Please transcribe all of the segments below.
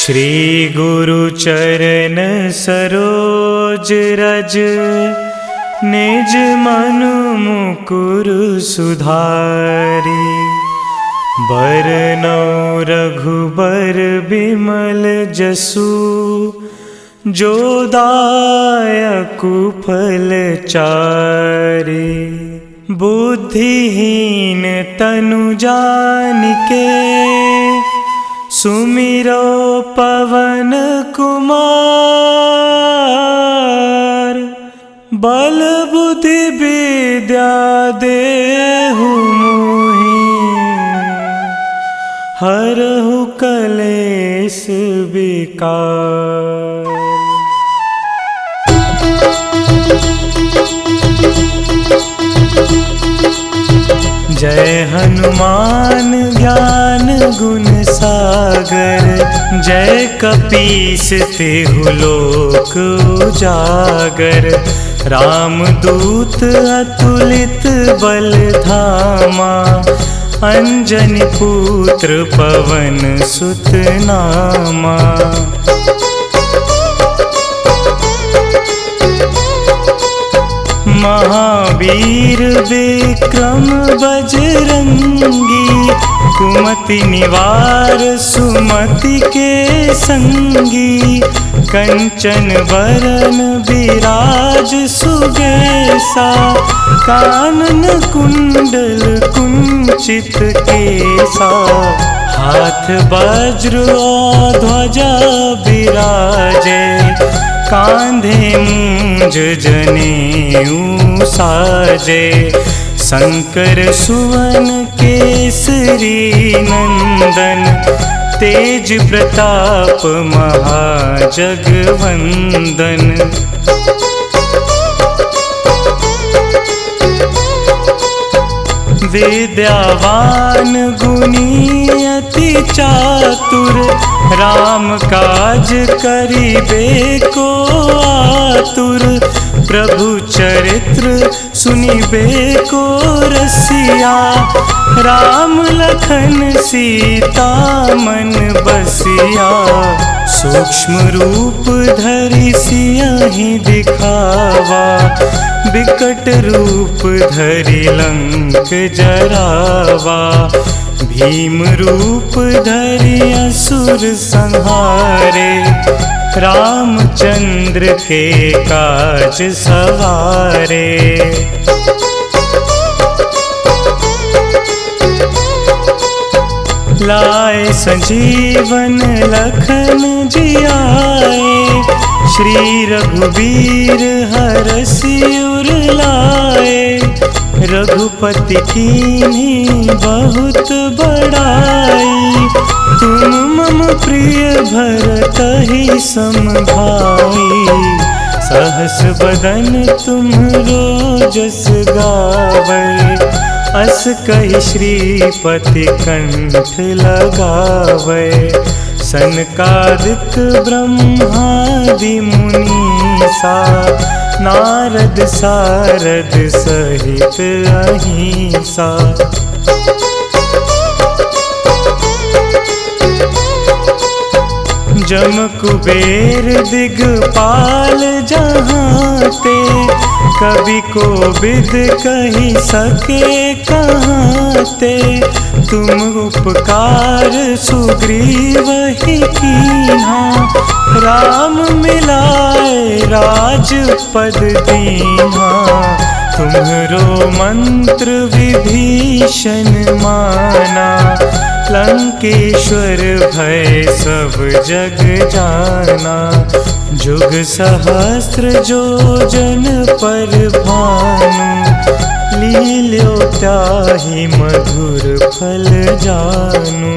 श्री गुरु चरण सरोज रज, निज मनु मुकुर सुधारी। बरनौ रघुबर बिमल जसु, जो दायकु फल चारि। बुद्धिहीन तनु जानिके, सुमिरो पवन कुमार। बल बुद्धि विद्या देहु मोहि, हरहु कलेश विकार। जय हनुमान ज्ञान गुण सागर, जय कपीस तिहु लोक उजागर। रामदूत अतुलित बल धामा, अंजनी पुत्र पवन सुत नामा। महावीर विक्रम बजरंगी, कुमति निवार सुमति के संगी। कंचन वरन विराज सुबेसा, कानन कुंडल कुंचित केसा। हाथ वज्र और ध्वजा विराजे, कांधे मूंज जनेऊ साजे। शंकर सुवन केसरी नंदन, तेज प्रताप महाजगवंदन। विद्यावान गुणी अति चातुर, राम काज करिबे को आतुर। प्रभु चरित्र सुनिबे को रसिया, राम लखन सीता मन बसिया। सूक्ष्म रूप धरि सियहि दिखावा, बिकट रूप धरि लंक जरावा। भीम रूप धरि असुर संहारे, रामचंद्र के काज सवारे। लाए संजीवन लखन जियाए, श्री रघुवीर हरषि उर लाए। रघुपति कीन्ही बहुत बड़ाई, तुम मम प्रिय भरतहि सम भाई। सहस बदन तुम्हरो जस गावै, अस कहि श्रीपति कंठ लगावै। सनकादिक ब्रह्मादि मुनीसा, नारद सारद सहित अहिंसा। जम कुबेर दिगपाल जहांते, कवि कोविद कहि सके कहांते। तुम उपकार सुग्रीवहि कीन्हा, राम मिलाए राजपद दीन्हा। तुम्हरो मंत्र विभीषण माना, लंकेश्वर भय सब जग जाना। जुग सहस्त्र जो जन पर भानु, लील्यो ताहि मधुर फल जानू।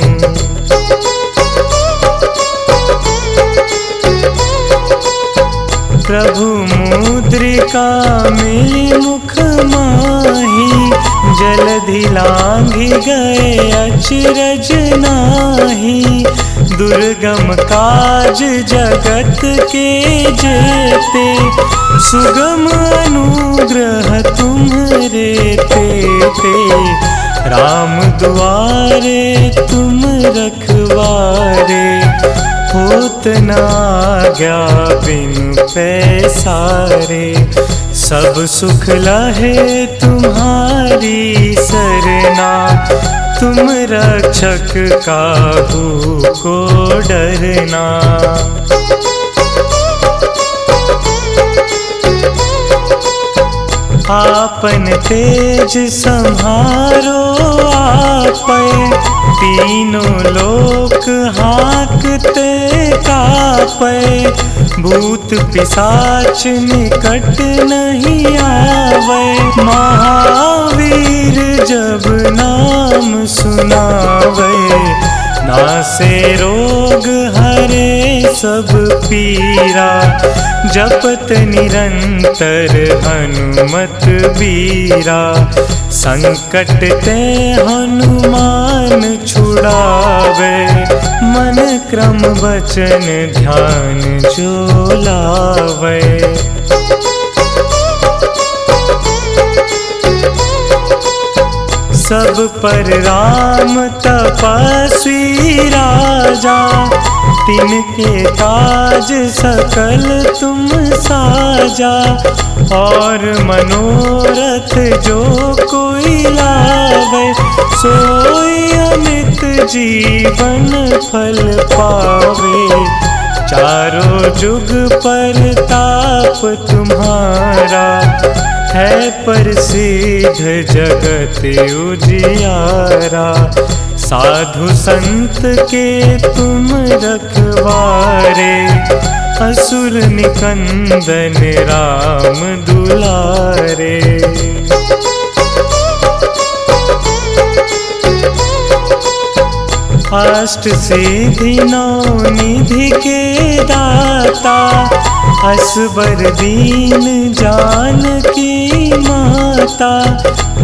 प्रभु मुद्रिका मिली मुख माही, जलधि लांघि गए अचरज नाही। दुर्गम काज जगत के जेते, सुगम अनुग्रह तुम्हरे तेते। राम दुआरे तुम रखवारे, होत न आज्ञा बिनु पैसारे। सब सुख लहे तुम्हारी सरना, तुम रक्षक काहू को डरना। आपन तेज संहारो आपै, तीनों लोक हाँकते कापै। भूत पिशाच निकट नहीं आवे, महावीर जब नाम सुनावे। नासे रोग हरे सब पीरा, जपत निरंतर हनुमत बीरा। संकट ते हनुमान छुड़ावे, मन क्रम वचन ध्यान जो लावे। सब पर राम तपस्वी राजा, तिनके काज सकल तुम साजा। और मनोरथ जो कोई लावे, सोई अमित जीवन फल पावे। चारों जुग परताप तुम्हारा, है प्रसिद्ध जगत उजियारा। साधु संत के तुम रखवारे, असुर निकंदन राम दुलारे। अष्ट सिद्धि नौ निधि के दाता, असबर दीन जानकी माता।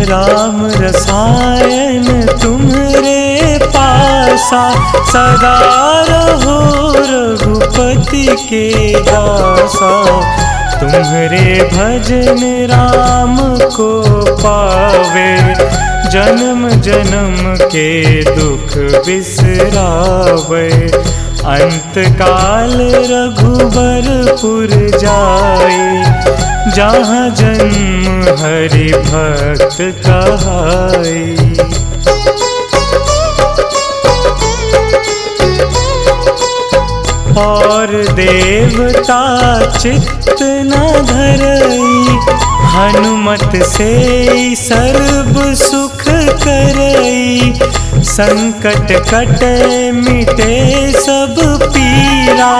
राम रसायन तुम्हरे पासा, सदा रहो रघुपति के दासा। तुम्हरे भजन राम को पावे, जन्म जन्म के दुख बिसरावे। अंत काल रघुबरपुर जाई, जहाँ जन्म हरि भक्त कहाई। और देवता चित्त न धरई, हनुमत से सर्व सुख करई। संकट कटे मिटे सब पीरा,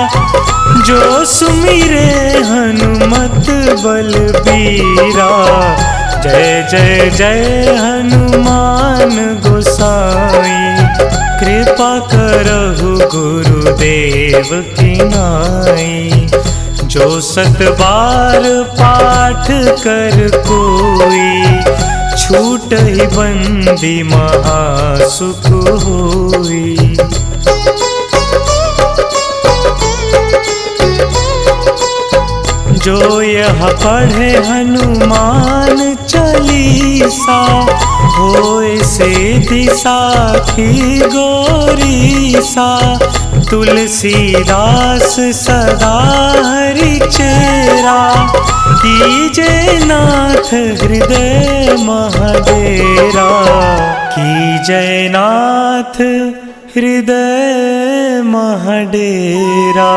जो सुमिरे हनुमत बलबीरा। जय जय जय हनुमान गोसाई, कृपा करहु गुरुदेव की नाई। जो सत बार पाठ कर कोई, छूट ही बंदी महासुख होई। जो यह पढ़े हनुमान चालीसा, होए सिद्धि साखी गौरीसा। तुलसीदास सदा हरि चेरा, कीजे नाथ हृदय महडेरा। कीजे नाथ हृदय महडेरा।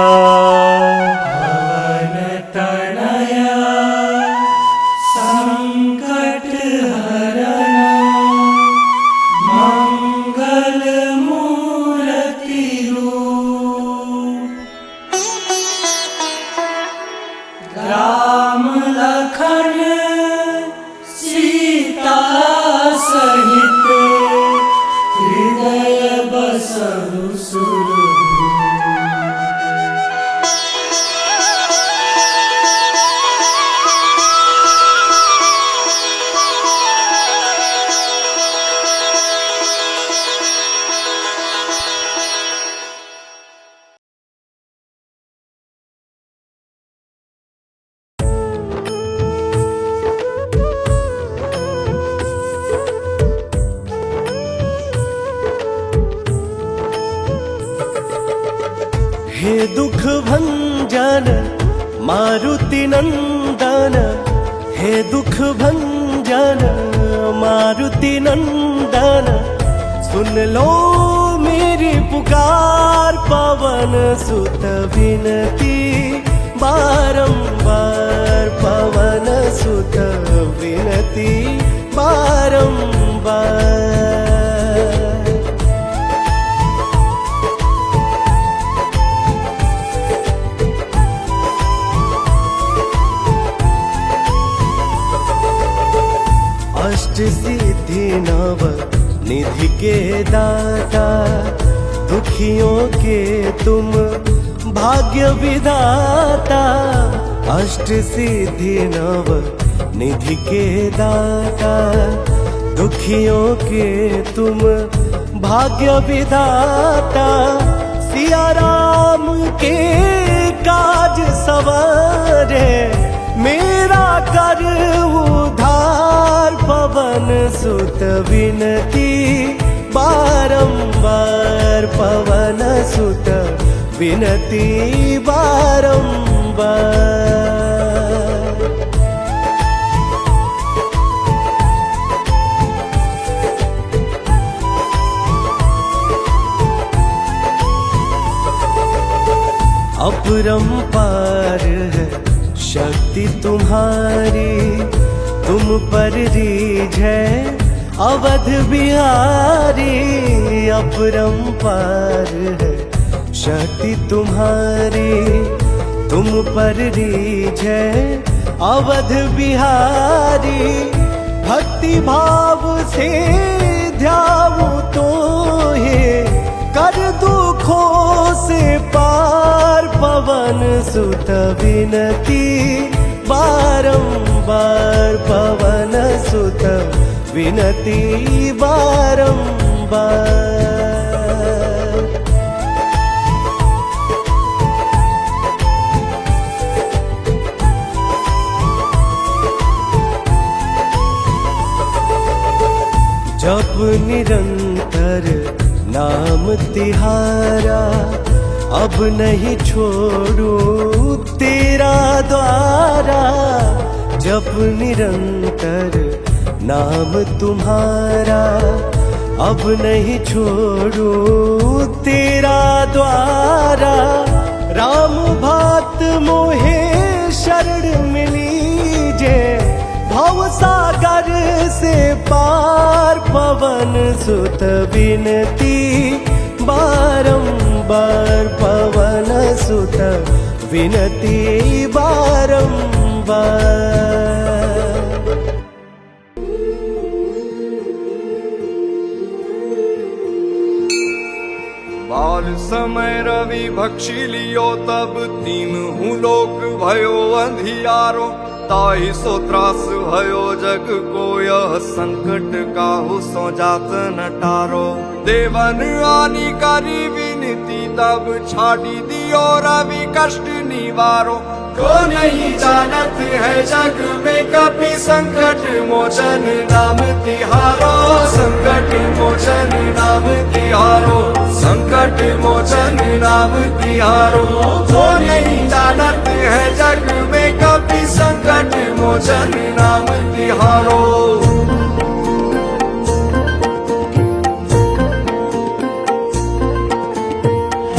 राम लखन सीता सहित, हृदय बसहु सुरभूप। हे दुख भंजन मारुति नंदन, हे दुख भंजन मारुति नंदन, सुन लो मेरी पुकार पवन सुत विनती बारंबार, पवन सुत विनती बारंबार। अष्ट सिद्धि नव निधि के दाता, दुखियों के तुम भाग्य विधाता। अष्ट सिद्धि नव निधि के दाता, दुखियों के तुम भाग्य विधाता। सिया राम के काज सवारे, मेरा कर उधार पवन सुत विनती बारंबार, पवन सुत विनती बारंबार। अपरंपार है शक्ति तुम्हारी, तुम पर रीझ है अवध बिहारी। अपरंपार है शक्ति तुम्हारी, तुम पर रीझ है अवध बिहारी। भक्ति भाव से ध्याऊं तो हे, कर दुखों से पार पवन सुत विनती बारंबार, पवन सुत विनती बारंबार। जप निरंतर नाम तिहारा, अब नहीं छोड़ू तेरा द्वारा। जप निरंतर नाम तुम्हारा, अब नहीं छोड़ू तेरा द्वारा। राम भक्त मोहे शरण मिलीजे, भव सागर से पार पवन सुत विनती बारंबार, पवन सुत विनती बारंबार। बाल समय रवि भक्षी लियो, तब तीनहु लोक भयो अंधियारो। ताहि सो त्रास भयो जग को, यह संकट काहू सो जात न टारो। देवन आनी करी विनती, तब छाड़ी दियो रवि कष्ट निवारो। को नहीं जानत है जग में कपि, संकट मोचन नाम तिहारो। संकट मोचन नाम तिहारो, संकट मोचन नाम तिहारो। को नहीं जानत है जग में कपि, संकट मोचन नाम तिहारो।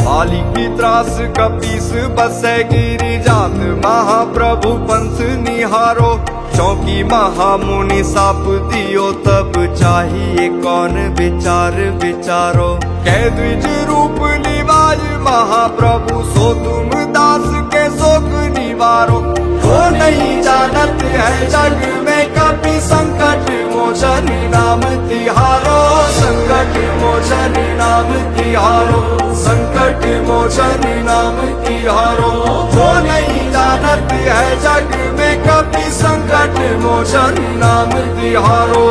बाली की त्रास कपीस बसे गिरी जात, महाप्रभु पंथ निहारो। चौकी महामुनि साप दियो, तब चाहिए कौन विचार विचारो। कह द्विज रूप निवाज महाप्रभु, सो तुम दास के शोक निवारो। को नहीं जानत है जग में कपि, संकट मोचन नाम तिहारो। संकट मोचन नाम तिहारो, संकट मोचन नाम तिहारो। को नहीं जानत है जग में कपि, संकट मोचन नाम तिहारो।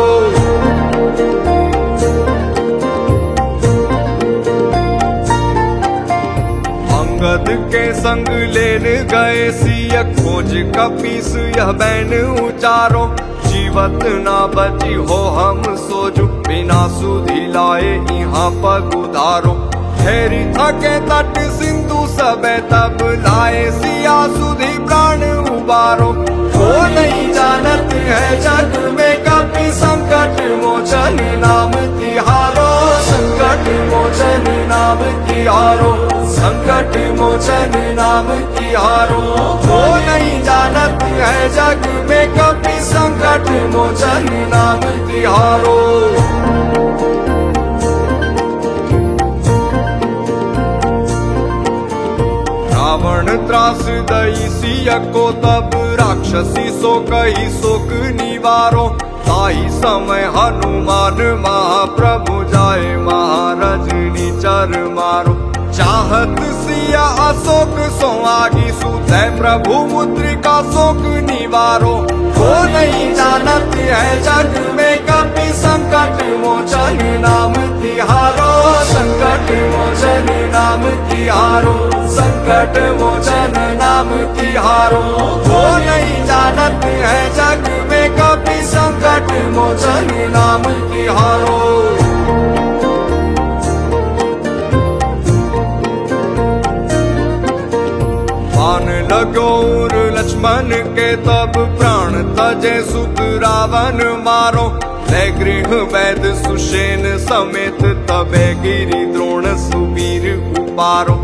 अंगद के संग लेन गए सिय, खोज कपीस यह बैन उचारो। जीवत ना बची हो हम सोजु, बिना सुधि लाए यहाँ पग उधारो। ठहरी थके तट सिंधु सबे तब लाए सिया सुधी प्राण उबारो। वो नहीं जानत है जग में कभी संकट मोचन नाम तिहारो, संकट मोचन नाम तिहारो, संकट मोचन नाम तिहारो। वो नहीं जानत है जग में कभी संकट मोचन नाम तिहारो। रावण त्रास दई सिया को तब राक्षसी सो कही शोक निवारो। ताई समय हनुमान महाप्रभु जाए महारजनी चर मारो। चाहत सिया अशोक सो आगी सुते प्रभु मुद्रिका शोक निवारो। वो नहीं जानत है जग में कभी संकट मोचन नाम तिहारो, संकट मोचन नाम तिहारो, संकट मोचन नाम तिहारो। वो नहीं जानत है जग में कभी संकट मोचन नाम तिहारो। बाण लगोर लक्ष्मण के तब प्राण तजे सुत रावण मारो। ले गृह वैद सुषेण समेत तबे गिरि द्रोण सुवीर उपारो।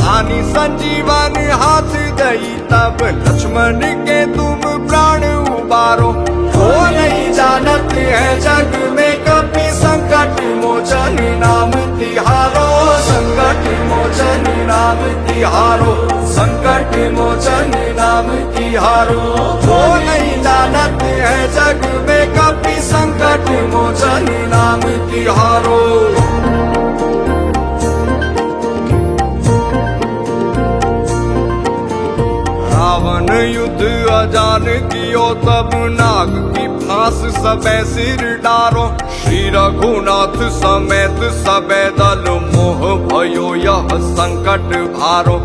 आनी संजीवन हाथ दई तब लक्ष्मण के तुम प्राण उबारो। वो नहीं जानत है जग में कभी संकट मोचन नाम तिहारो, संकट मोचन नाम तिहारो, संकट मोचन नाम तिहारो। वो नहीं जानत है जग में कभी संकट मोचन नाम तिहारो। रावण युद्ध अजान कियो तब नाग की फांस सबे सिर डारो। श्री रघुनाथ समेत सबे दल मोह भयो यह संकट भारो।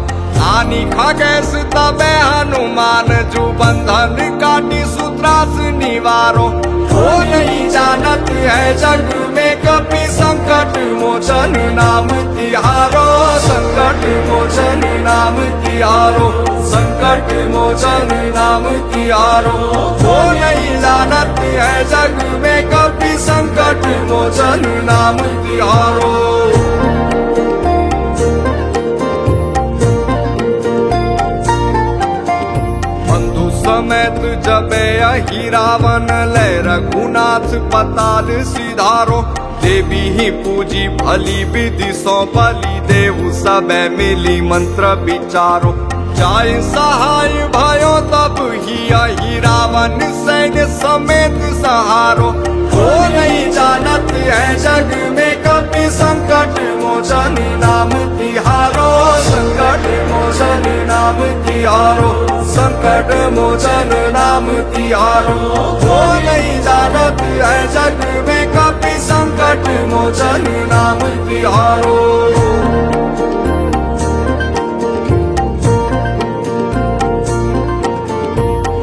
आनी खगेश तबे हनुमान जू बंधन काटी सूत्रास निवारो। वो नहीं जानत है जग में कभी संकट मोचन नाम तिहारो, संकट मोचन नाम तिहारो, संकट मोचन नाम तिहारो। वो नहीं जानत है जग में कभी संकट मोचन नाम तिहारो। समेत जबे अहि रावण ले रघुनाथ पताल सिधारो। देवी ही पूजी भली विधि सौ बलि देहु सबे मिली मंत्र विचारो। जाय सहाय भयो तब ही अहि रावण सैन्य समेत सहारो। वो नहीं जानत है जग में कभी संकट मोचन नाम तिहारो, संकट मोचन नाम तिहारो, संकट मोचन नाम तिहारो। वो नहीं जानत है जग में कभी संकट मोचन नाम तिहारो।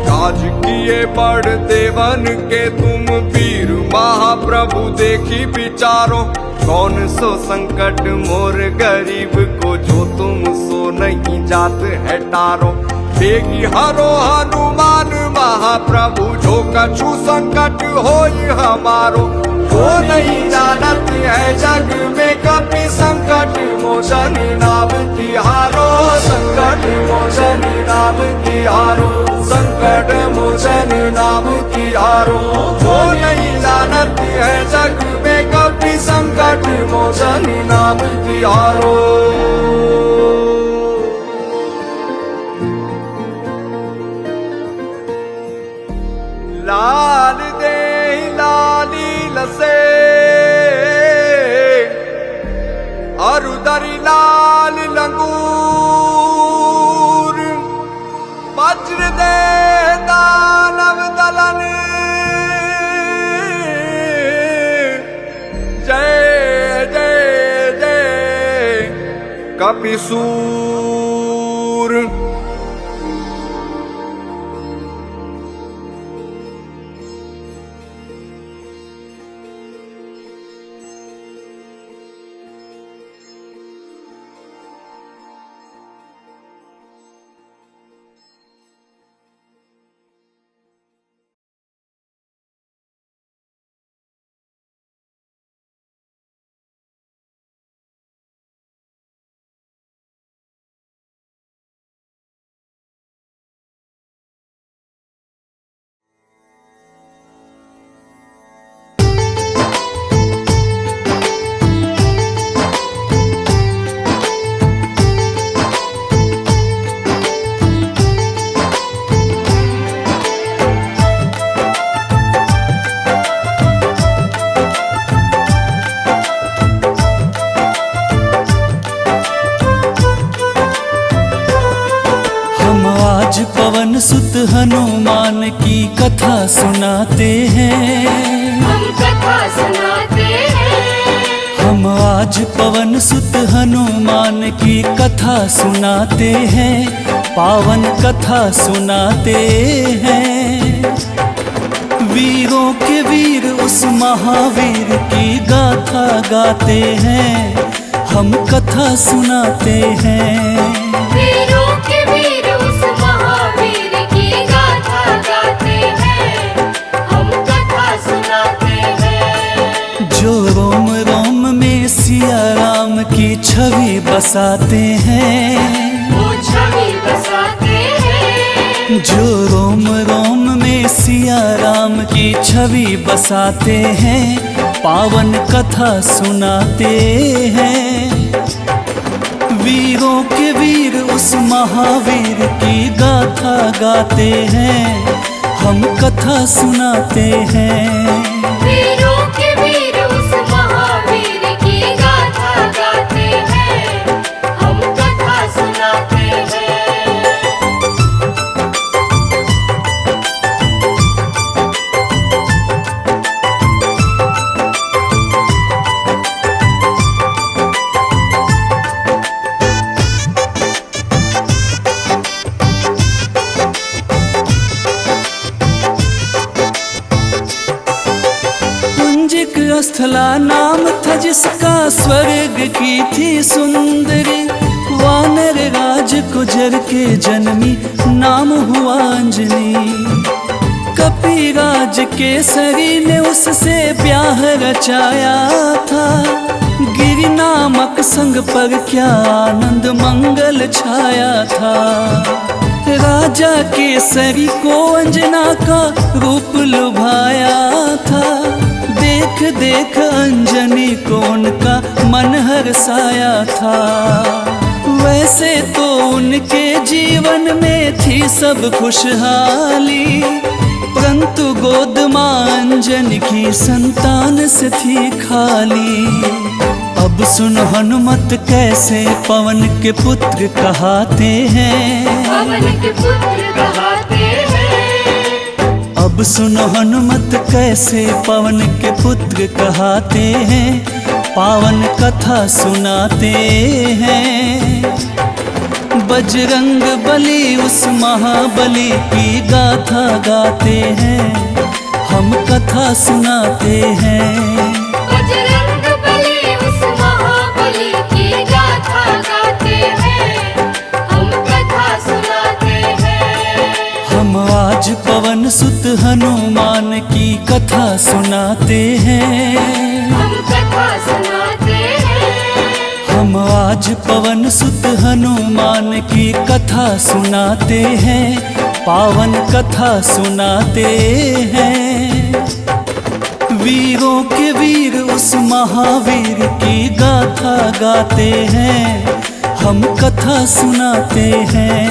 काज किए बड़ देवन के तुम वीर महाप्रभु देखी विचारो। कौन सो संकट मोर गरीब को जो तुम सो नहीं जात है टारो। बेगी हरो हनुमान महाप्रभु जो कछु संकट होई हमारो। वो नहीं जानत है जग में कभी संकट मोचन नाम तिहारो, संकट मोचन नाम तिहारो, संकट मोचन नाम तिहारो। वो नहीं जानत है जग में कभी संकट मोचन नाम तिहारो। लाल दे लाली लसे अरुदरी लाल लंगूर। वज्र दे दानव दलन जय जय जय कपिसूर। आज पवन सुत हनुमान की कथा सुनाते हैं। हम कथा सुनाते हैं। हम आज पवन सुत हनुमान की कथा सुनाते हैं, पावन कथा सुनाते हैं। वीरों के वीर उस महावीर की गाथा गाते हैं, हम कथा सुनाते हैं। वीरों के वीर उस महावीर की गाथा गाते हैं, हम कथा सुनाते हैं। जो रोम रोम में सिया राम की छवि बसाते हैं, वो छवि बसाते हैं। जो रोम रोम में सिया राम की छवि बसाते हैं, पावन कथा सुनाते हैं। वीरों के वीर उस महावीर की गाथा गाते हैं, हम कथा सुनाते हैं। वीरों के वीर उस महावीर की गाथा गाते हैं, हम कथा सुनाते हैं। स्थला नाम था जिसका, स्वर्ग की थी सुंदरी। वानर राज गुजर के जन्मी, नाम हुआ अंजनी। कपिराज केसरी ने उससे ब्याह रचाया था, गिरि नामक संग पर क्या आनंद मंगल छाया था। राजा केसरी को अंजना का रूप लुभाया था, देख देख अंजनी को उनका मन हर्षाया था। वैसे तो उनके जीवन में थी सब खुशहाली, परंतु गोद मां अंजनी की संतान से थी खाली। अब सुन हनुमत कैसे पवन के पुत्र कहाते हैं, पवन के पुत्र कहाते हैं। अब सुनो हनुमत कैसे पवन के पुत्र कहाते हैं, पावन कथा सुनाते हैं। बजरंग बली उस महाबली की गाथा गाते हैं, हम कथा सुनाते हैं। बजरंग बली उस महाबली की गाथा गाते हैं, हम कथा सुनाते हैं। हम आज पवन सुत हनुमान की कथा सुनाते हैं। हम कथा सुनाते हैं। हम आज पवन सुत हनुमान की कथा सुनाते हैं, पावन कथा सुनाते हैं। वीरों के वीर उस महावीर की गाथा गाते हैं, हम कथा सुनाते हैं।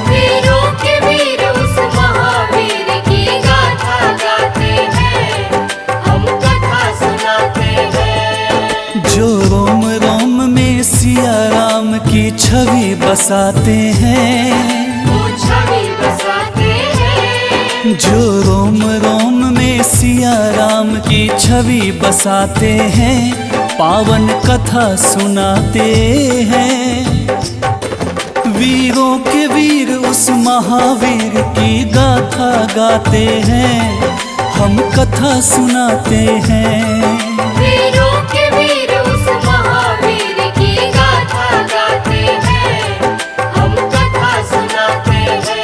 वीरों के वीर उस महावीर की गाथा गाते हैं, हम कथा सुनाते हैं। जो रोम रोम में सिया राम की छवि बसाते हैं, वो छवि बसाते हैं। जो रोम रोम में सिया राम की छवि बसाते हैं, पावन कथा सुनाते हैं। वीरों के वीर उस महावीर की गाथा गाते हैं, हम कथा सुनाते हैं। वीरों के वीर उस महावीर की गाथा गाते हैं, हम कथा सुनाते हैं।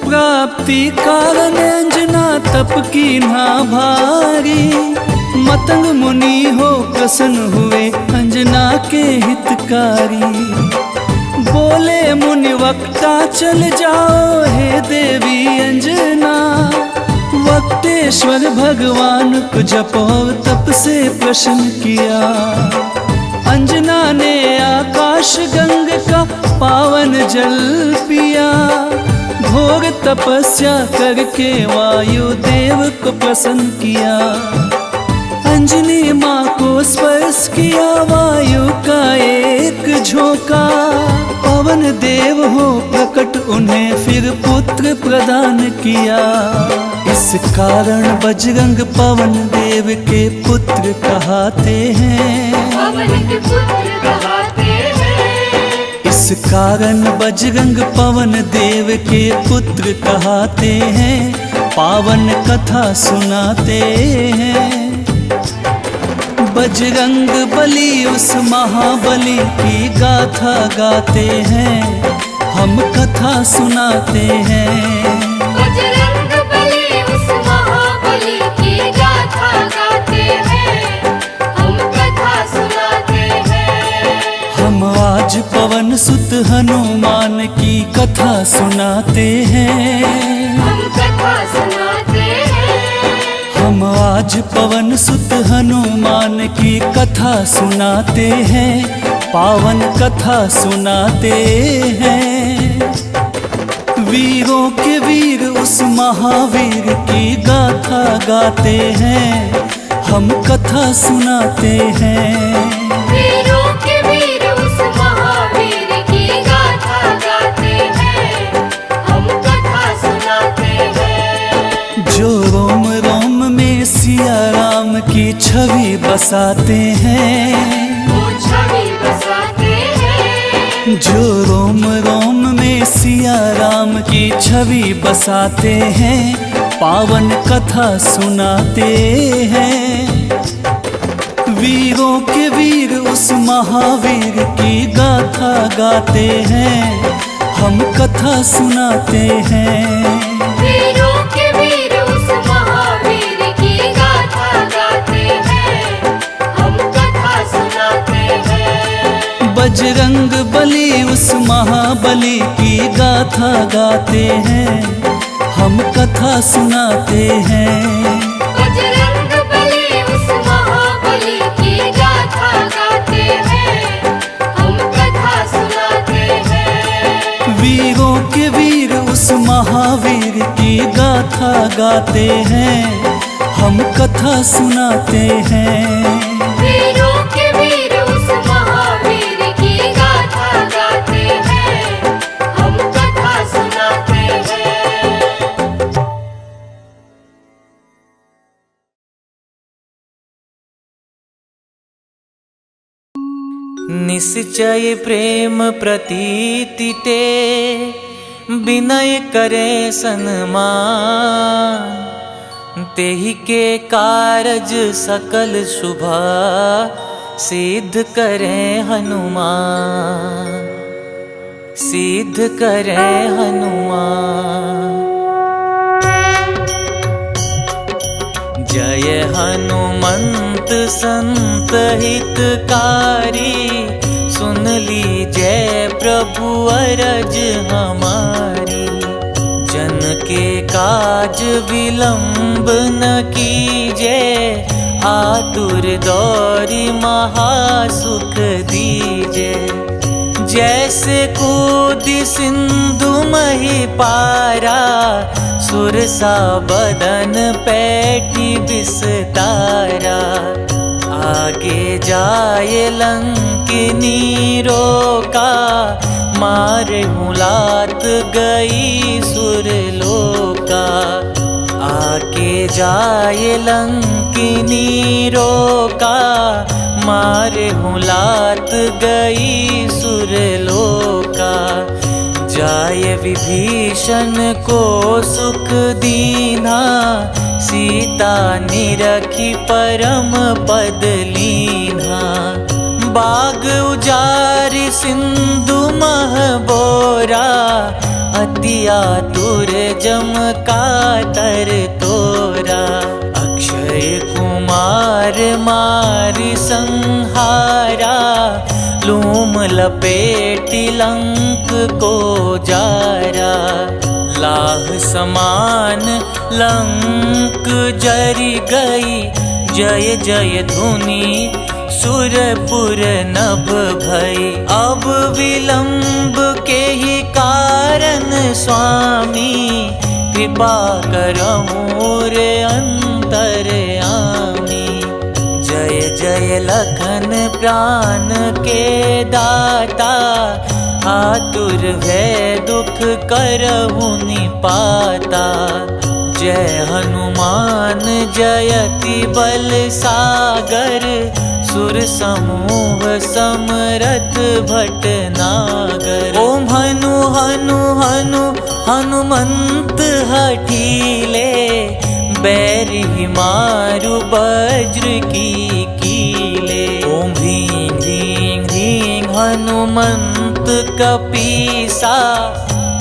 प्राप्ति कारण अंजना तप की ना भारी। मतंग मुनि हो प्रसन्न हुए अंजना के हितकारी। बोले मुनि वक्ता चल जाओ हे देवी अंजना, वक्तेश्वर ईश्वर भगवान को जप और तप से प्रसन्न किया। अंजना ने आकाश गंग का पावन जल पिया। घोर तपस्या करके वायु देव को प्रसन्न किया। अंजनी माँ को स्पर्श किया वायु का एक झोंका। पवन देव हो प्रकट उन्हें फिर पुत्र प्रदान किया। इस कारण बजरंग पवन देव के पुत्र कहते हैं। पवन के पुत्र कहते हैं। इस कारण बजरंग पवन देव के पुत्र कहते हैं। पावन कथा सुनाते हैं। बजरंग बली उस महाबली की गाथा गाते हैं। हम कथा सुनाते हैं। बजरंग बली उस महाबली की गाथा गाते हैं। हम कथा सुनाते हैं। हम आज पवन सुत हनुमान की कथा सुनाते हैं। हम कथा सुनाते हैं। हम आज पवन सुत हनुमान की कथा सुनाते हैं। पावन कथा सुनाते हैं। वीरों के वीर उस महावीर की गाथा गाते हैं। हम कथा सुनाते हैं। वीरों के वीर उस महावीर की गाथा गाते हैं। हम कथा सुनाते हैं। जो रोम रोम में सिया राम की छवि बसाते हैं। वो छवि बसाते हैं। जो रोम रोम में सिया राम की छवि बसाते हैं। पावन कथा सुनाते हैं। वीरों के वीर उस महावीर की गाथा गाते हैं। हम कथा सुनाते हैं। वीरों के वीर उस महावीर की गाथा गाते हैं। हम कथा सुनाते हैं। बजरंग बली उस महाबली की गाथा गाते हैं। हम कथा सुनाते हैं। बजरंग बली उस महाबली की गाथा गाते हैं। हम कथा सुनाते हैं। वीरों के वीर उस महावीर की गाथा गाते हैं। हम कथा सुनाते हैं। वीरों के वीर उस महावीर की गाथा गाते हैं। हम कथा सुनाते हैं। निश्चय प्रेम प्रतीति ते विनय करे सन्मान। तेहि के कारज सकल शुभ सिद्ध करे हनुमान। सिद्ध करे हनुमान। जय हनुमंत संत हितकारी। सुन लीजय प्रभु अरज हमारी। जन के काज विलंब न कीजे। आतुर दौरी महासुख दीजे। जैसे कूदी सिंधु मही पारा। सुरसा बदन पैठी विस्तारा। आगे जाए लंकिनी रोका। मारे मुलात गई सुरलोका। आगे जाए लंकिनी रोका। मारे मुलात गई सुरलोका। जाय विभीषण को सुख दीना। सीता निरखी परम पद लीना। बाग उजारि सिंधु मह बोरा। अति आतुर जम कातर तोरा। अक्षय कुमार मारि संहारा। लूम लपेटि लंक को जारा। लाह समान लंक जरी गई, जय जय धुनि सुरपुर नभ भई। अब विलंब के ही कारण स्वामी, कृपा करहु रे अंतरयामी। जय जय लखन प्राण के दाता, आतुर भय दुख करहु निपाता। जय हनुमान जयति बल सागर, सुर समूह समरथ भटनागर। ओम हनु हनु हनु हनुमंत हठीले, बैरि मारु वज्र की कीले। ओम ह्रीं ह्रीं ह्रीं हनुमंत कपीसा,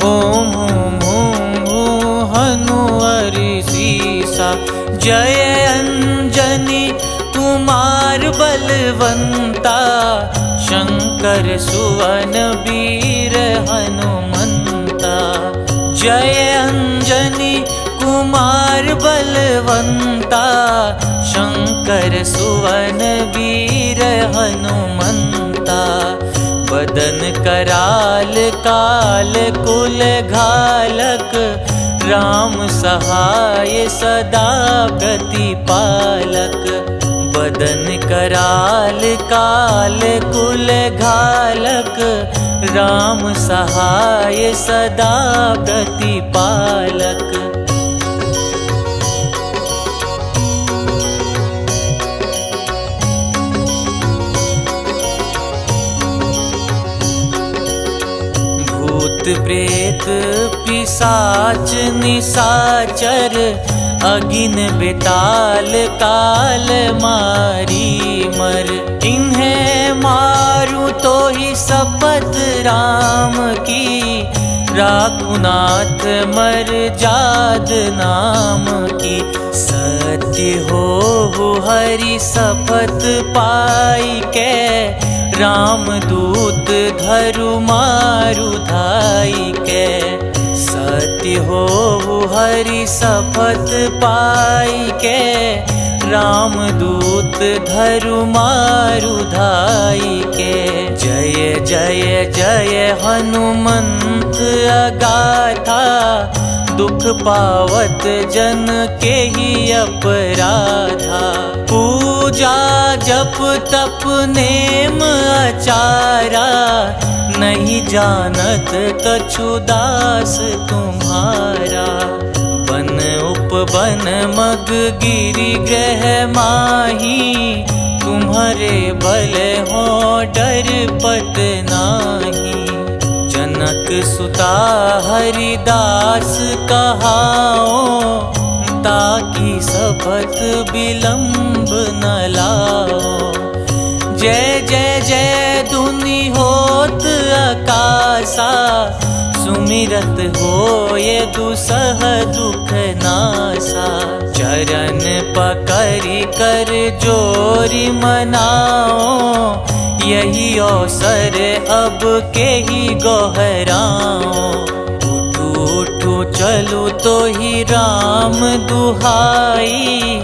ओम हूं हूं हूं हनु हरिसीसा। जय अंजनी कुमार बलवंता, शंकर सुवन वीर हनुमंता। जय अंजनी कुमार बलवंता, शंकर सुवन वीर हनुमंता। बदन कराल काल कुल घालक, राम सहाय सदा प्रतिपालक। बदन कराल काल कुल घालक, राम सहाय सदा प्रतिपालक। भूत प्रेत पिशाच निशाचर, अगिन बेताल काल मारी मर। इन्हें मारू तो ही शपथ राम की, राखुनाथ मर जाद नाम की। सत्य हो हरि शपथ पाई के, राम दूत धरु मारु धाई के। सत्य हो हरि शपथ पाई के, राम दूत धरु मारु धाई के। जय जय जय हनुमंत अगाथा, दुख पावत जन के ही अपराधा। पूजा जप तप नेम आचारा, नहीं जानत कछु दास तुम्हारा। बन उपवन मग गिरि ग्रह माही, तुम्हारे बल हो डर पत नाही। जनक सुता हरिदास कहाओ, ताकि शपथ विलंब न लाओ। जय जय जय धुनि होत आकाशा, सुमिरत हो ये दुसह दुख नासा। चरण पकड़ि कर जोरि मनाओ, यही अवसर अब के ही गोहराओ। उठू उठू चलू तो ही राम दुहाई,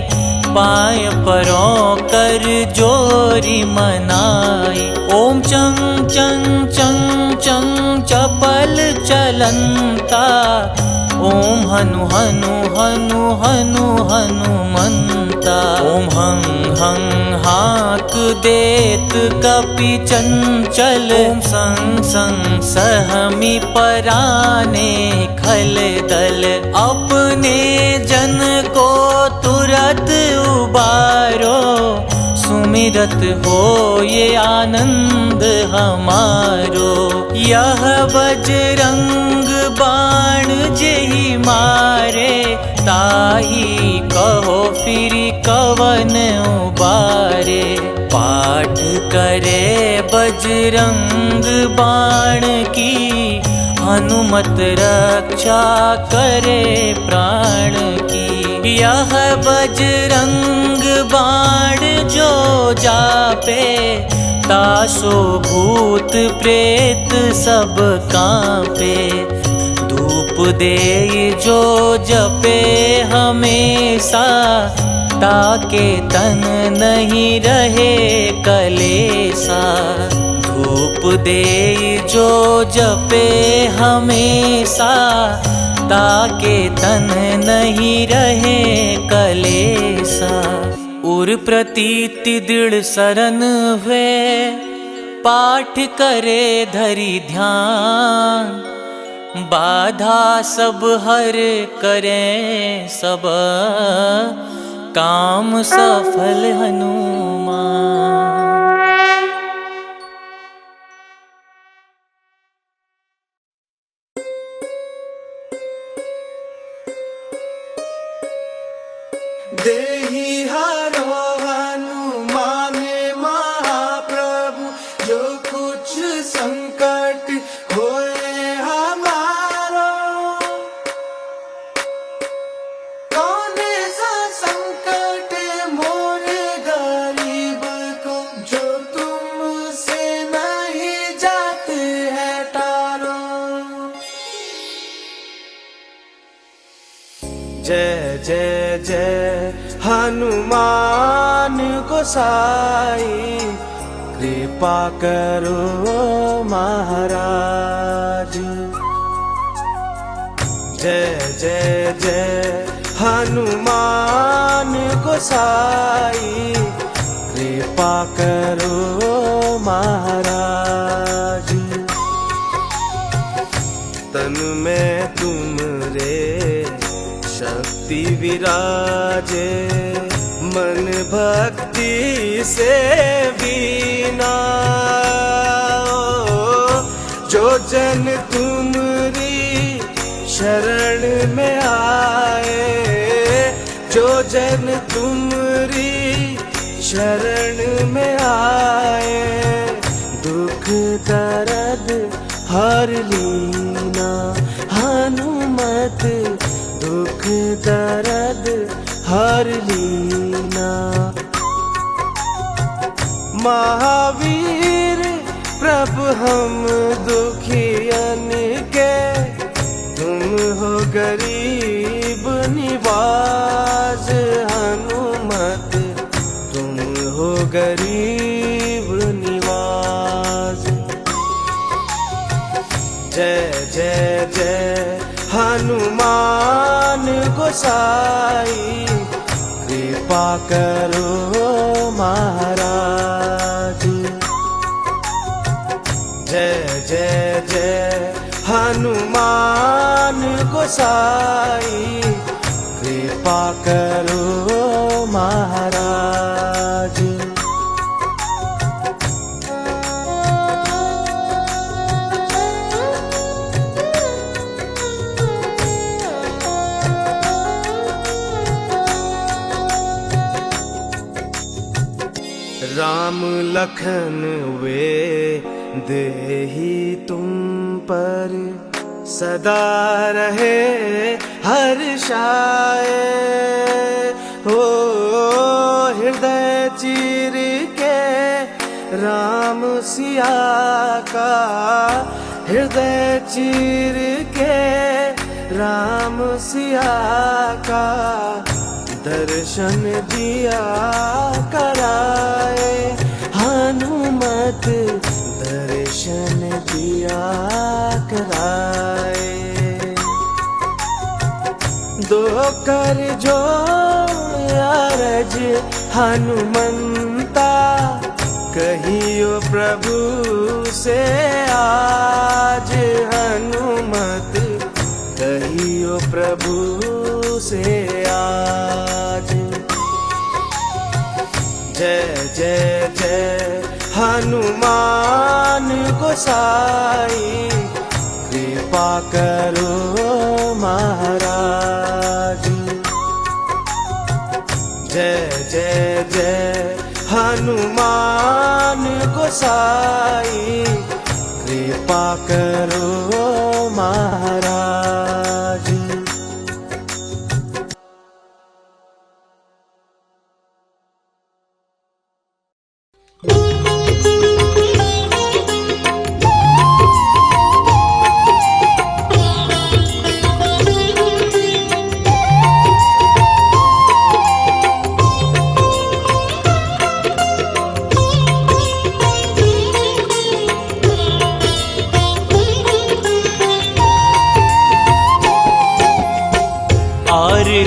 पाय परों कर जोरी मनाई। ओम चंग चंग चंग चंग चपल चलंता, ओम हनु हनु हनु हनु हनुमंता। ओम हं हं हाक देत कपि चंचल, ओम संग संग सहमी पराने खल दल। अपने जन को तुरत उबारो, सुमिरत हो ये आनंद हमारो। यह बजरंग बाण जेहि मारे, ताही कहो फिर कवन उबारे। पाठ करे बजरंग बाण की, हनुमत रक्षा करे प्राण की। यह बजरंग बाण जो जापे, तासो भूत प्रेत सब कांपे। धूप देई जो जपे हमेशा, ताके तन नहीं रहे कलेसा। धूप देई जो जपे हमेशा, ताके तन नहीं रहे कलेसा। उर प्रतीति दृढ़ सरन हुए, पाठ करे धरि ध्यान। बाधा सब हर करे सब, काम सफल हनुमान। देहि हरो हनुमान महाप्रभु, जो कुछ संकट होए हमारो। कौन सा संकट मोरे गरीब को, जो तुमसे नहीं जाते है टारो। जय जय जय हनुमान गोसाई, कृपा करो महाराज। जय जय जय हनुमान गोसाई, कृपा करो महाराज। तन में तुम रे शक्ति विराजे, मन भक्ति से बीना। जो जन तुमरी शरण में आए, जो जन तुमरी शरण में आए, दुख दर्द हर लीना। हनुमत दुख दर्द हर लीना। महावीर प्रभु हम दुखियन के, तुम हो गरीब निवाज। हनुमत तुम हो गरीब निवाज। जय जय जय हनुमान गोसाई, कृपा करो महाराज। जय जय जय हनुमान गोसाई, कृपा करो महाराज। राम लखन वे देहि तुम पर, सदा रहे हर्षाए। हो हृदय चीर के राम सिया का, हृदय चीर के राम सिया का, दर्शन दिया कराए। हनुमत दर्शन दिया कराए। दो कर जो अरज हनुमंता, कहियो प्रभु से आज। हनुमत कहियो प्रभु से आज। जय जय जय हनुमान गोसाई, कृपा करो महाराज। जय जय जय हनुमान गोसाई, कृपा करो महाराज।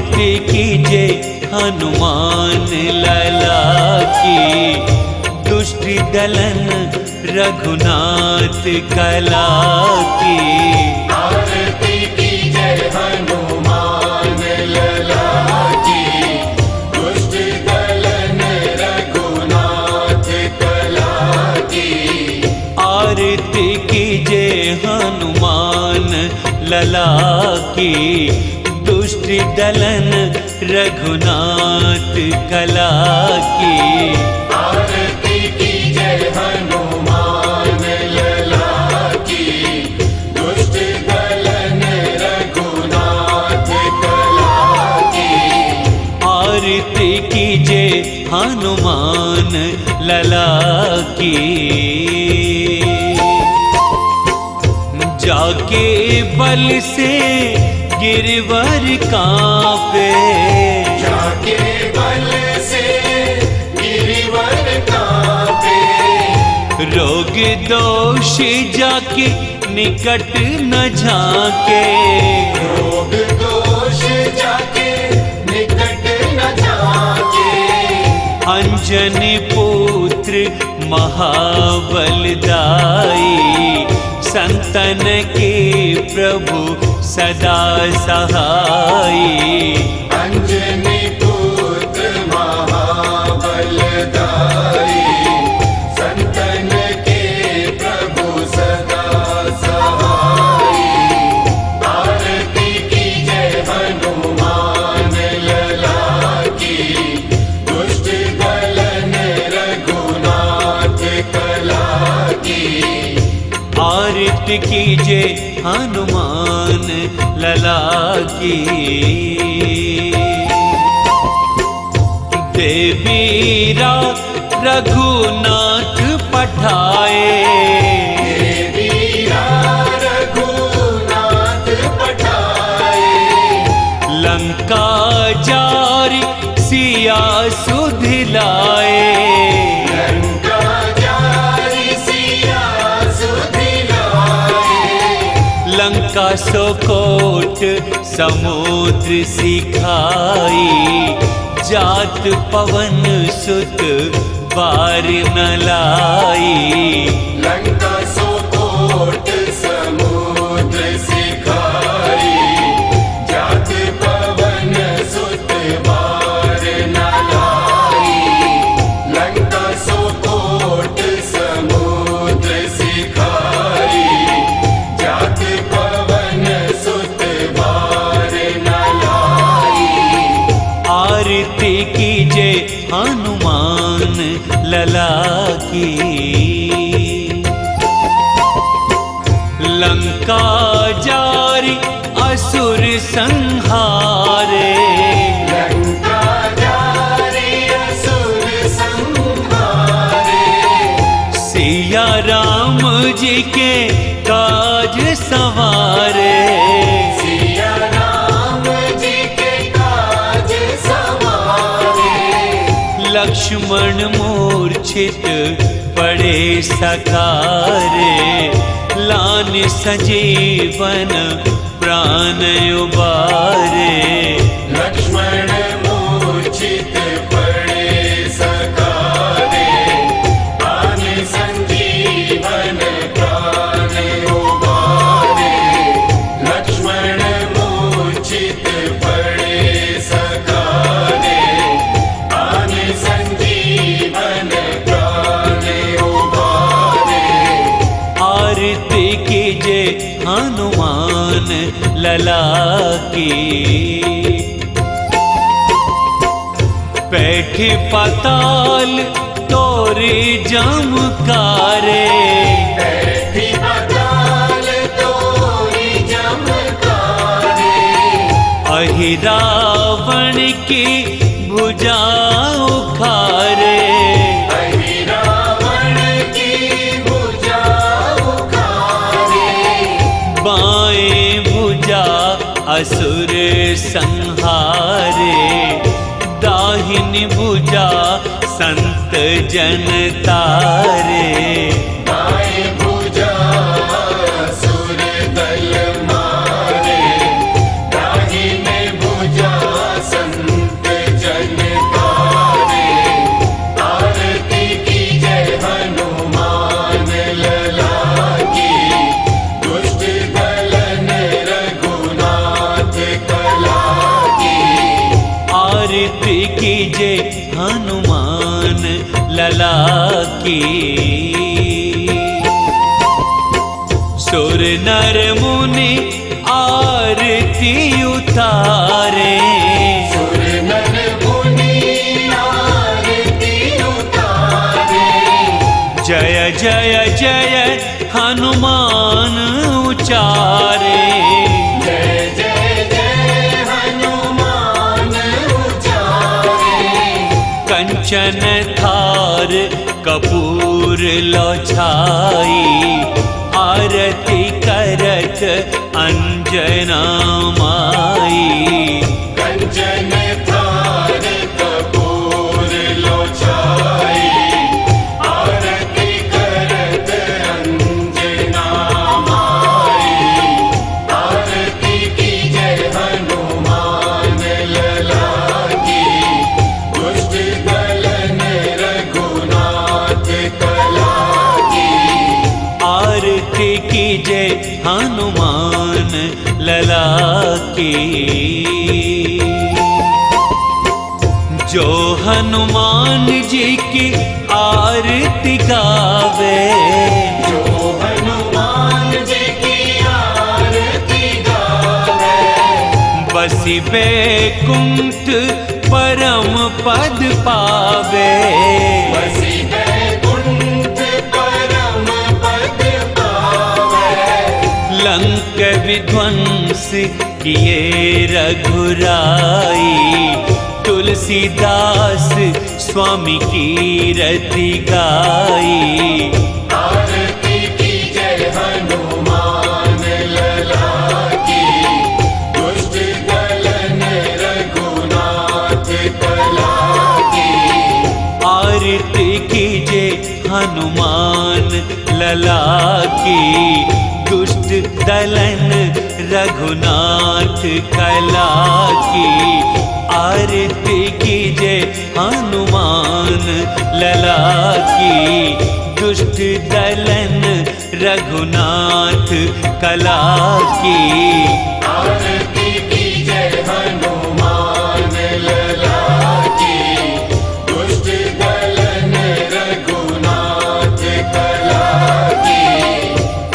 आरती कीजे हनुमान लला की, दुष्ट दलन रघुनाथ कला की। आरती कीजे हनुमान लला की, दुष्ट दलन रघुनाथ कला की। आरती कीजे हनुमान लला की, दुष्ट दलन रघुनाथ कला की। आरती कीजे हनुमान लला की, दुष्ट दलन रघुनाथ कला की। आरती कीजे हनुमान लला की। जाके बल से गिरवर कांपे, जाके बल से गिरवर कांपे। रोग दोष जाके निकट न झाके, रोग दोष जाके निकट न झाके। अंजनी पुत्र महाबलदाई, संतन के प्रभु सदा सहाई। अंजनी पुत्र महाबलदाई, संतन के प्रभु सदा सहाई। आरती कीजे हनुमान लला की, दुष्ट दलन रघुनाथ कला की। आरती कीजे हनुमान लला की। देवीरा रघुनाथ पठाए, देवीरा रघुनाथ पठाए। लंका जारी सिया सुधिलाए, लंका जारी सिया सुधिलाए। लंका सोकोट समुद्र सिखाई, जात पवन सुत बार न लाई। लंका सोकोट समुद्र सिखाई, जात पवन सुत बार न लाई। लंका सोकोट समुद्र सिखाई, जात पवन सुत बार न लाई। आरती कीजे हनुमान लला की। लंका जारी असुर संहारे, लंका जारी असुर संहारे। सिया राम जी के काज सवारे, सिया राम जी के काज सवारे। लक्ष्मण मूर्छित पड़े सकारे, लान संजीवन प्राण उबारे। लक्ष्मण मूर्छित पड़े सकारे, प्राण संजीवन प्राण उबारे। लक्ष्मण मूर्छित पड़े सकारे, प्राण संजीवन प्राण उबारे। आरती कीजे हनुमान लला की। बैठे पाताल तोरे जमकारे, बैठी पाताल तोरी जमकारे। अहि रावण की भुजा उखारे, अहि रावण की भुजा उखारे। बाएं भुजा असुर संहारे, दाहिनी भुजा संत जन तारे। दाएं भुजा असुर दल मारे, दाहिने भुजा कीजे हनुमान लला की। सुर नर मुनि आरती उतारे, सुर नर मुनि आरती उतारे। जय जय जय हनुमान उचारे। जय जय जय हनुमान उचारे। कंचन थार कपूर लो छाई, आरती करत अंजना माई। कंचन थार कपूर लो छाई, आरती करत अंजना माई। आरती कीजे हनुमान लला की, दुष्ट दलन रघुनाथ कला की। आरती कीजे हनुमान लला की। जो हनुमान जी की आरती गावे, जो हनुमान जी की आरती गावे। बसी बैकुंठ परम पद पावे। बसी बैकुंठ परम पद पावे। लंक विध्वंस किए रघुराई, तुलसीदास स्वामी की रति गाई। आरती कीजे हनुमान लला की, दुष्ट दलन रघुनाथ कला की। आरती कीजे हनुमान लला की, दुष्ट दलन रघुनाथ कला की। आरती कीजे हनुमान लला की, दुष्ट दलन रघुनाथ कला की। आरती कीजे हनुमान लला की, दुष्ट दलन रघुनाथ कला की।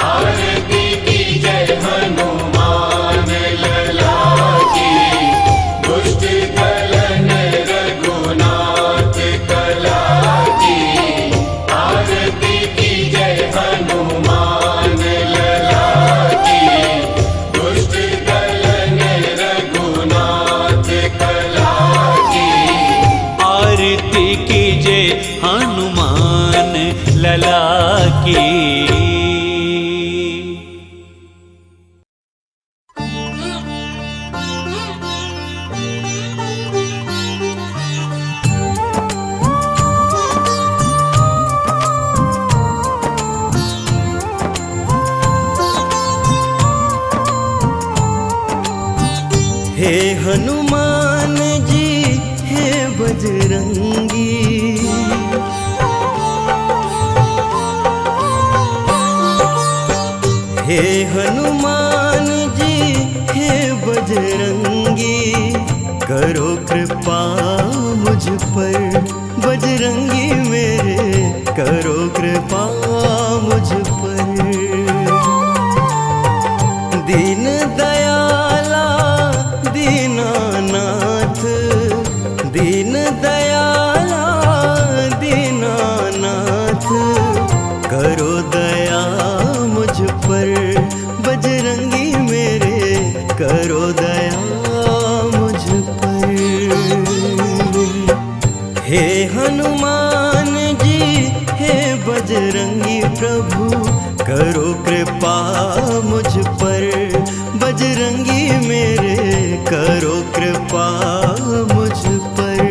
आरती कीजे हनुमान लला की, दुष्ट दलन रघुनाथ कला की। आरती कीजे हनुमान लला की, दुष्ट दलन रघुनाथ कला की। आरती कीजे हनुमान लला की। हे हनुमान जी हे बजरंगी, हे हनुमान जी हे बजरंगी। करो कृपा मुझ पर बजरंगी मेरे, करो कृपा मुझ पर। दीन दयाला दीनानाथ, दीन दयाला दीनानाथ। करो दया मुझ पर बजरंगी मेरे, करो दया मुझ पर। हे हनुमान जी हे बजरंगी प्रभु, करो कृपा मुझ पर बजरंगी मेरे, करो कृपा मुझ पर।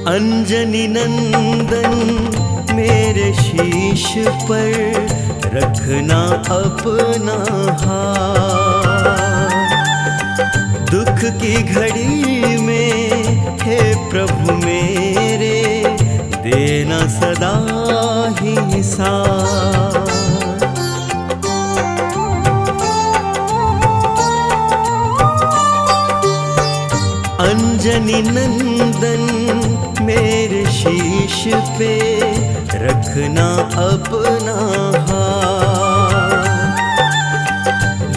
अंजनी नंदन मेरे शीश पर रखना अपना हाथ, दुख की घड़ी में हे प्रभु मेरे देना सदा ही साथ। अंजनी नंदन मेरे शीश पे रखना अपना हाथ।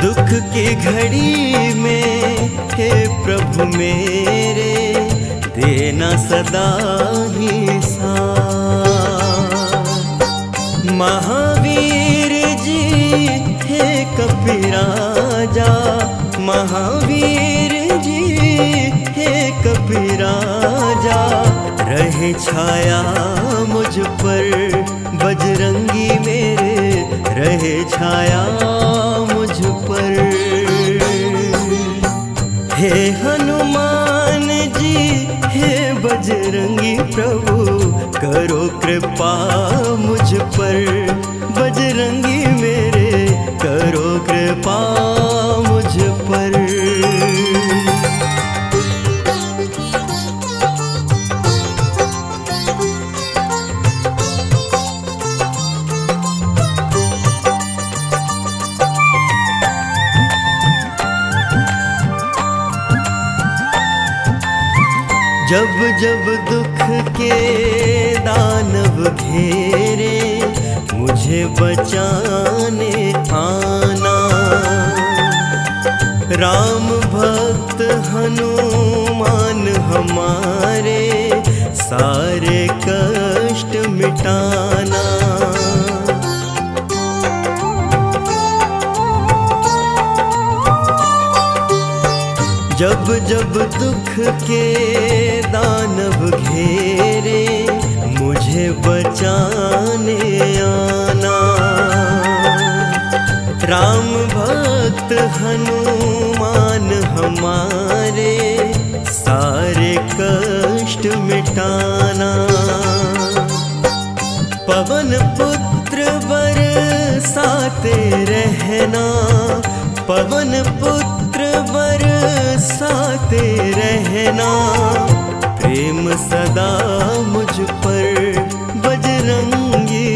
दुख की घड़ी में हे प्रभु मेरे देना सदा ही साथ। महावीर जी हे कपिराजा, महावीर जी हे कपिराजा, रहे छाया मुझ पर बजरंगी मेरे, रहे छाया मुझ पर। हे हनुमान जी हे बजरंगी प्रभु, करो कृपा मुझ पर, बजरंगी मेरे करो कृपा मुझ पर। जब जब दुख के दानव घेरे, मुझे बचाने आना। राम भक्त हनुमान हमारे, सारे कष्ट मिटाना। जब जब दुख के दानव घेरे, मुझे बचाने आना। राम भक्त हनुमान हमारे, सारे कष्ट मिटाना। पवन पुत्र बरसाते रहना, पवन पुत्र बरसाते रहना। प्रेम सदा मुझ पर बजरंगी,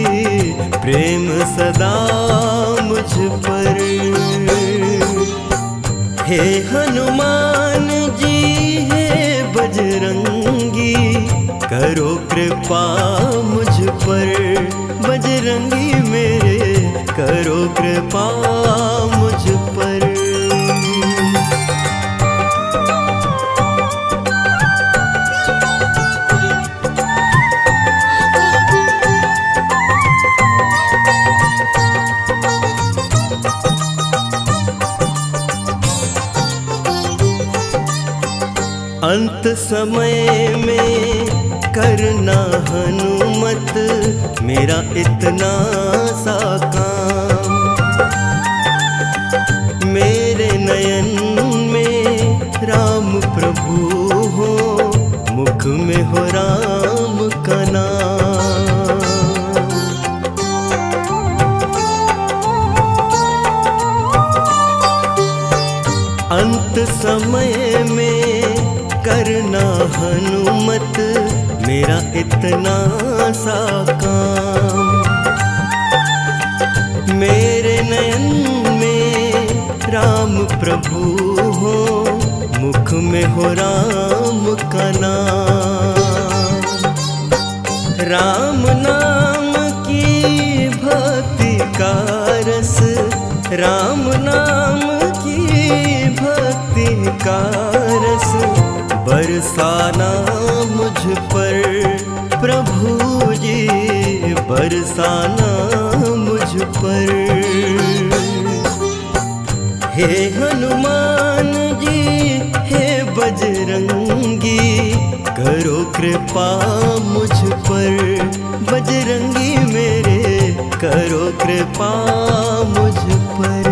प्रेम सदा मुझ पर। हे हनुमान जी हे बजरंगी, करो कृपा मुझ पर, बजरंगी मेरे करो कृपा मुझ पर। अंत समय में करना हनुमत, मेरा इतना सा काम। मेरे नयन में राम प्रभु हो, मुख में हो राम का नाम। अंत समय में करना हनुमत, मेरा इतना सा काम। मेरे नयन में राम प्रभु हो, मुख में हो राम का नाम। राम नाम की भक्ति का रस, राम नाम की भक्ति का रस, बरसाना मुझ पर प्रभु जी, बरसाना मुझ पर। हे हनुमान जी हे बजरंगी, करो कृपा मुझ पर, बजरंगी मेरे करो कृपा मुझ पर।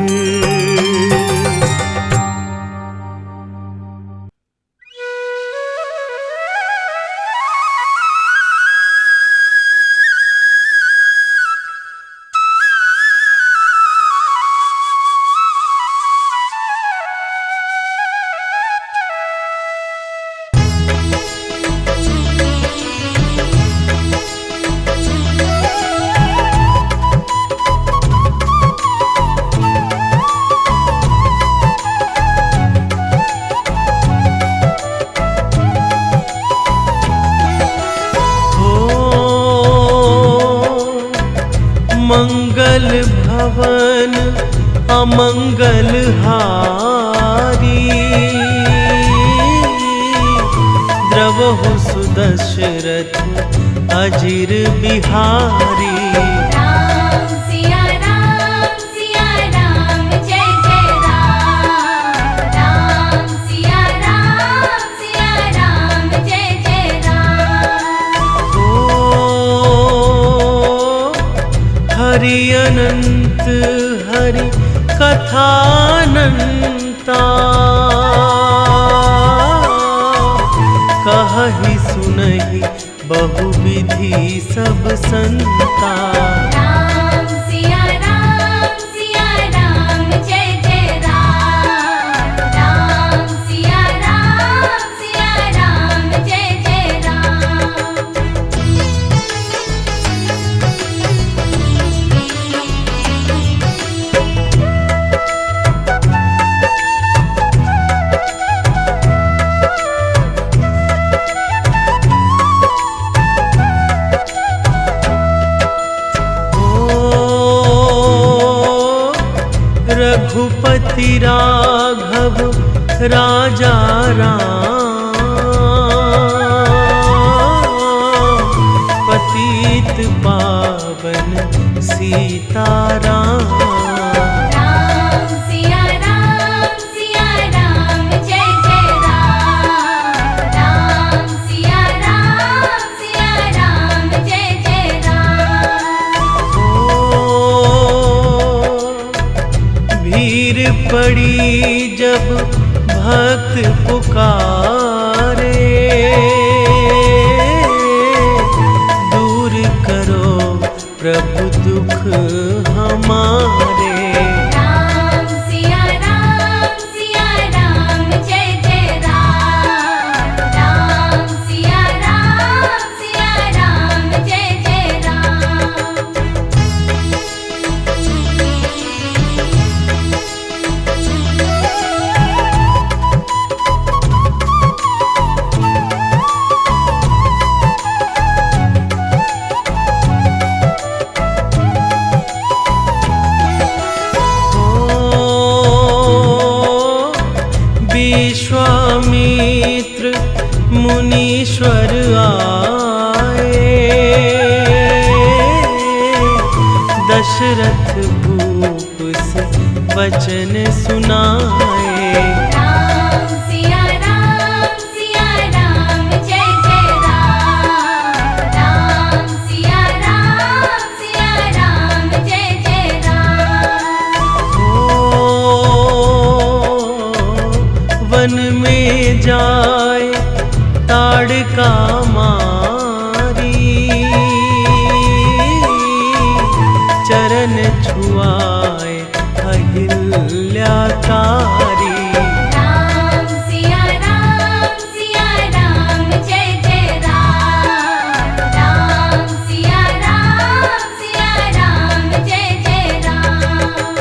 भुवन अमंगल हारी। द्रवहु सुदशरथ अजिर बिहारी। राम सिया राम जय जय राम। राम सिया राम जय जय राम। ओ हरि अनंत हरि कथानंता। कहि सुनहि बहुविधि सब संता। राम सिया राम जय जय राम। राम सिया राम जय जय राम। रघुपति राघव राजा राम। पतित पावन सीताराम। राम सिया राम जय जय राम। राम सिया राम जय जय राम। भीड़ पड़ी जब भक्त पुकारे। दूर करो प्रभु दुख हमारे। राम सिया राम जय जय राम। राम सिया राम जय जय राम। विश्वामित्र मुनीश्वर आए। दशरथ भूप से वचन सुनाए। राम सिया राम जय जय राम। राम सिया राम जय जय राम। वन में जाए ताड़का मारी। चरण छुआए अहिल्याकारी। राम सिया राम जय जय राम। राम सिया राम जय जय राम।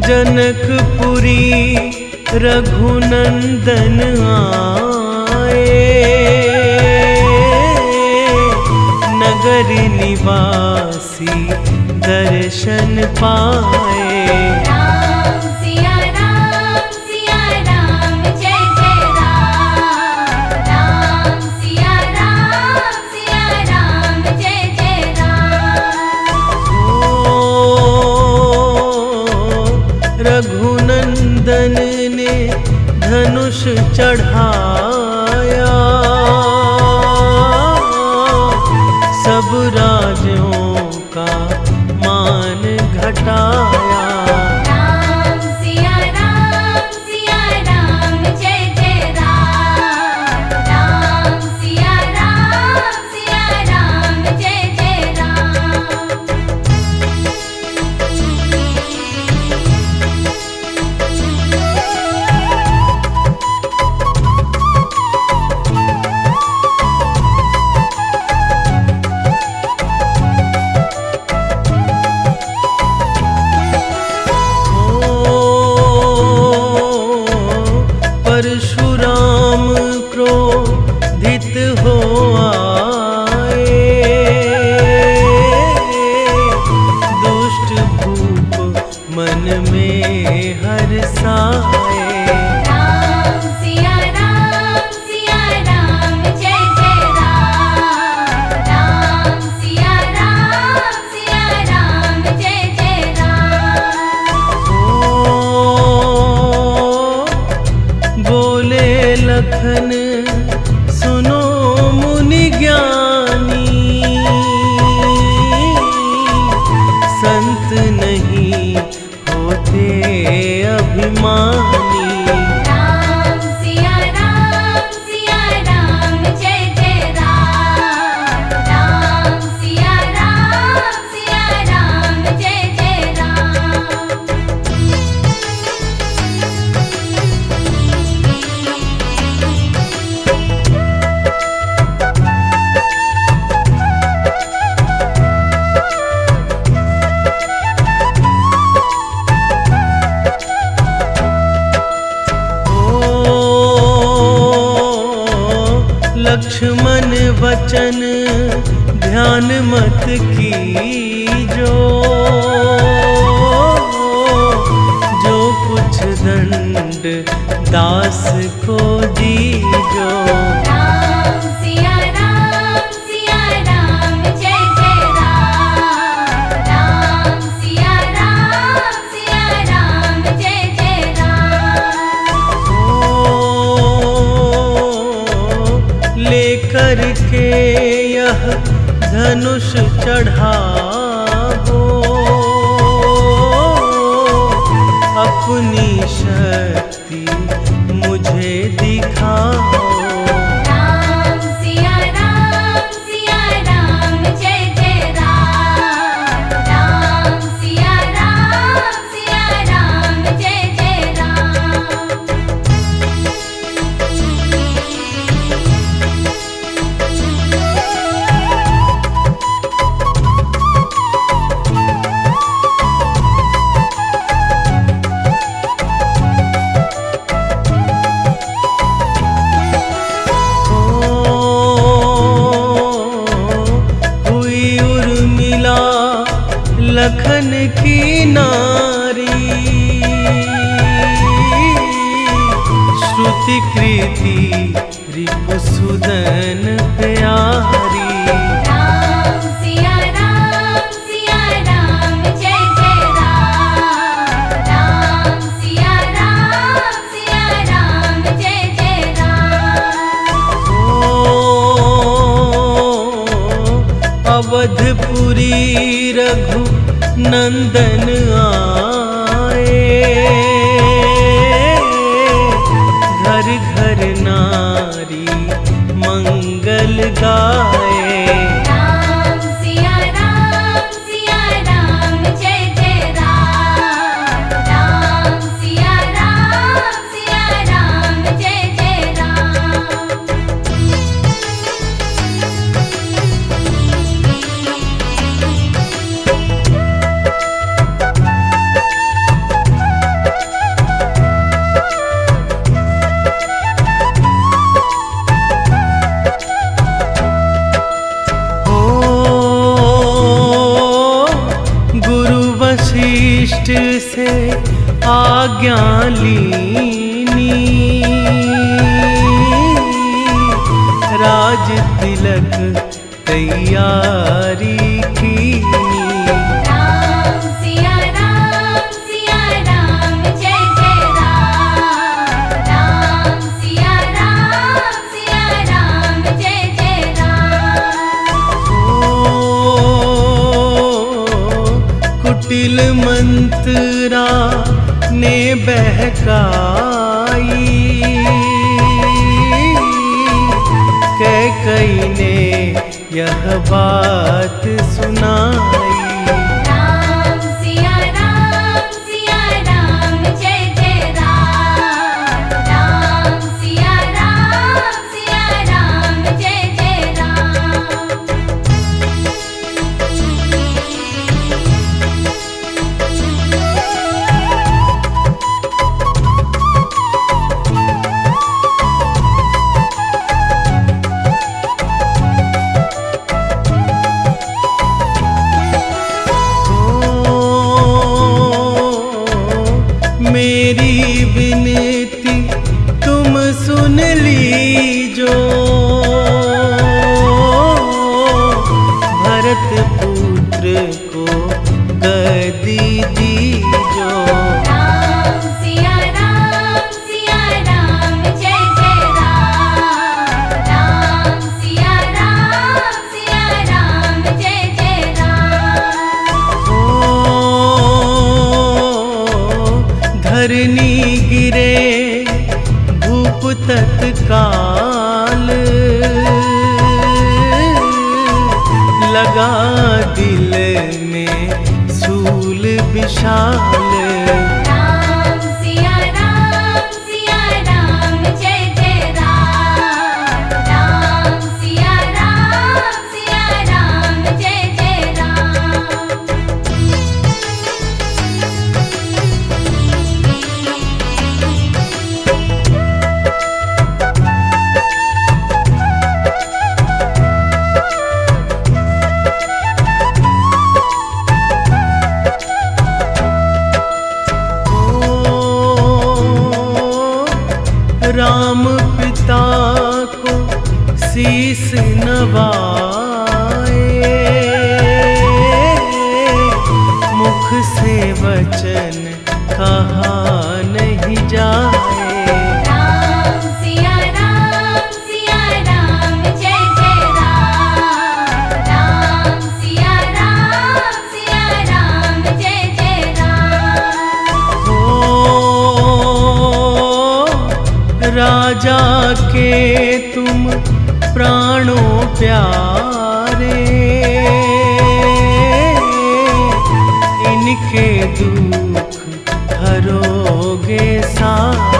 जनकपुरी रघुनंदन आए। नगर निवासी दर्शन पाए। राम सिया राम जय जय राम। राम सिया राम जय जय राम। रघुनंदन ने धनुष चढ़ाया। सब राजों का मान घटाया। राम सिया राम जय जय राम। राम सिया राम जय जय राम। मन में हर साए। राम सिया राम जय जय राम। राम सिया राम जय जय राम। ओ बोले लखन सुनो मुनि ज्ञानी, संत नहीं होते अभिमानी। राम सिया राम जय जय राम। राम सिया राम जय जय राम। लक्ष्मण वचन ध्यान मत कीजो, जो कुछ दंड दास को दीजो। राम सिया राम जय जय राम। राम सिया राम जय जय राम। लेकर के यह धनुष चढ़ाओ, अपनी शक्ति मुझे दिखाओ। राम सिया राम जय जय राम। राम सिया राम जय जय राम। हुई उर्मिला लखन की नारी, श्रुति कृति रिपुसुदन प्यारी। राम सिया राम जय जय राम। राम सिया राम जय जय राम। अवधपुरी रघु नंदन आए, घर घर नारी मंगल गाए। राम सिया राम जय जय राम। राम सिया राम जय जय राम। वशिष्ठ से आज्ञा लीनी, राज तिलक तैयारी कीनी। राम सिया राम जय जय राम। राम सिया राम जय जय राम। कुटिल मंत्रा ने बहकाई, कैकई ने यह बात सुनाई। राम सिया राम जय जय राम। राम सिया राम जय जय राम। कदी दीजो। राम सिया राम जय जय राम। राम सिया राम जय जय राम। ओ धरनी गिरे भूप तत्काल, लगा दिल में सूल विशाल। राम सिया राम जय जय राम। राम सिया राम जय जय राम। राम पिता को शीस नवाए, मुख से वचन कहा नहीं जाए। राम सिया राम जय जय राम। राम सिया राम जय जय राम। ओ राजा के तुम प्राणों प्यारे, इनके दुख हरोगे सारे।